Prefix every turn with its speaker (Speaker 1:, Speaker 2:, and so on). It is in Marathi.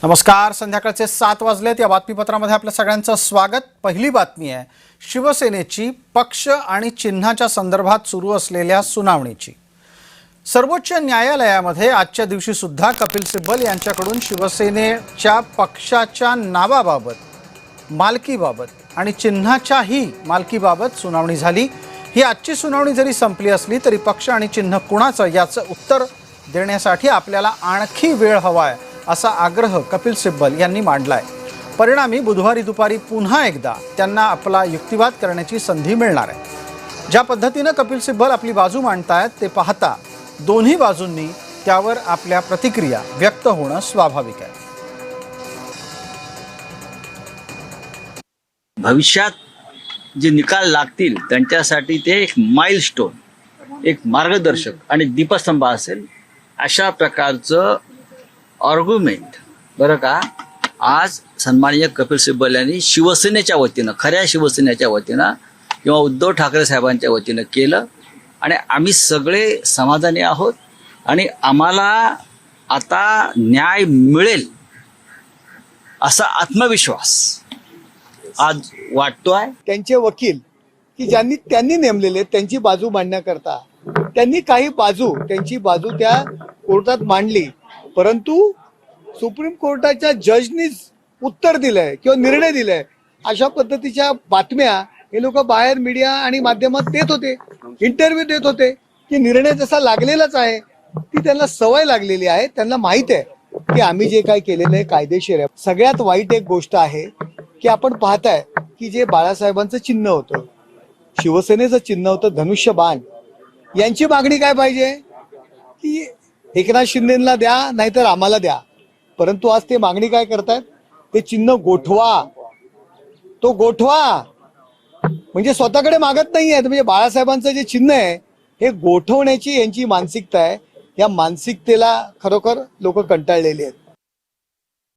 Speaker 1: नमस्कार. संध्याकाळचे 7 वाजलेत. या बातमीपत्रामध्ये आपल्या सगळ्यांचं स्वागत. पहिली बातमी आहे शिवसेनेची पक्ष आणि चिन्हाच्या संदर्भात सुरू असलेल्या सुनावणीची. सर्वोच्च न्यायालयामध्ये आजच्या दिवशी सुद्धा कपिल सिब्बल यांच्याकडून शिवसेनेच्या पक्षाच्या नावाबाबत, मालकीबाबत आणि चिन्हाच्याही मालकीबाबत सुनावणी झाली. ही आजची सुनावणी जरी संपली असली तरी पक्ष आणि चिन्ह कुणाचं याचं उत्तर देण्यासाठी आपल्याला आणखी वेळ हवाय असा आग्रह कपिल सिब्बल यांनी मांडलाय. परिणामी बुधवारी दुपारी पुन्हा एकदा त्यांना आपला युक्तिवाद करण्याची संधी मिळणार आहे. ज्या पद्धतीनं कपिल सिब्बल आपली बाजू मांडतायत ते पाहता दोन्ही बाजूंनी त्यावर आपल्या प्रतिक्रिया व्यक्त होणं स्वाभाविक आहे.
Speaker 2: भविष्यात जे निकाल लागतील त्यांच्यासाठी ते एक माइलस्टोन, एक मार्गदर्शक आणि दीपस्तंभ असेल अशा प्रकारचं आर्ग्युमेंट बरं का आज सन्माननीय कपिल सिब्बल यांनी शिवसेनेच्या वतीनं, खऱ्या शिवसेनेच्या वतीनं किंवा उद्धव ठाकरे साहेबांच्या वतीनं केलं आणि आम्ही सगळे समाधानी आहोत आणि आम्हाला आता न्याय मिळेल असा आत्मविश्वास आज वाटतोय.
Speaker 3: त्यांचे वकील की त्यांनी नेमलेले त्यांची बाजू मांडण्याकरता त्यांनी त्यांची बाजू त्या कोर्टात मांडली, परंतु सुप्रीम कोर्टाच्या जजनीच उत्तर दिलंय किंवा निर्णय दिलाय अशा पद्धतीच्या बातम्या हे लोक बाहेर मीडिया आणि माध्यमात देत होते, इंटरव्ह्यू देत होते की निर्णय जसा लागलेलाच आहे. ती त्यांना सवय लागलेली आहे. त्यांना माहित आहे की आम्ही जे काय केलेलं आहे कायदेशीर आहे. सगळ्यात वाईट एक गोष्ट आहे की आपण पाहताय की जे बाळासाहेबांचं चिन्ह होतं, शिवसेनेचं चिन्ह होतं धनुष्यबाण, यांची मागणी काय पाहिजे की एकनाथ शिंदेला द्या नाहीतर आम्हाला द्या. परंतु आज ते मागणी काय करतायत, ते चिन्ह गोठवा, तो गोठवा म्हणजे स्वतःकडे मागत नाही आहेत. म्हणजे बाळासाहेबांचं जे चिन्ह आहे हे गोठवण्याची यांची मानसिकता आहे. या मानसिकतेला खरोखर लोक कंटाळलेली आहेत.